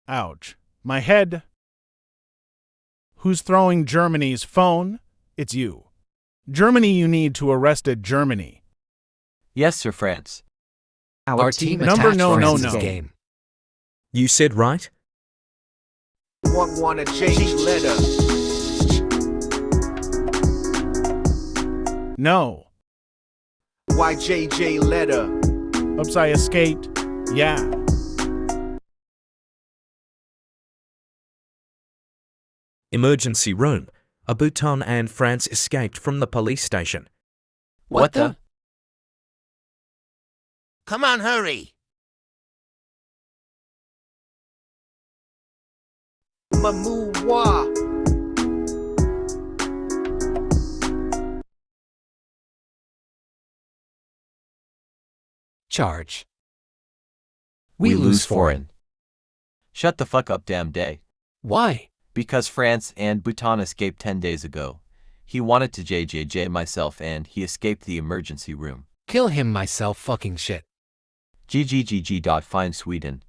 Ouch. My head. Who's throwing Germany's phone? It's you. Germany, you need to arrested Germany. Yes, Sir France. Our team Number attacked no, France's no. game. You said right? Want a change letter. No. Why JJ letter? Oops, I escaped. Yeah. Emergency room. A Bhutan and France escaped from the police station. What the? Come on, hurry. Mamouwa. Charge. We lose foreign. Shut the fuck up, damn day. Why? Because France and Bhutan escaped 10 days ago. He wanted to JJJ myself and he escaped the emergency room. Kill him myself fucking shit. GGGG. Find Sweden.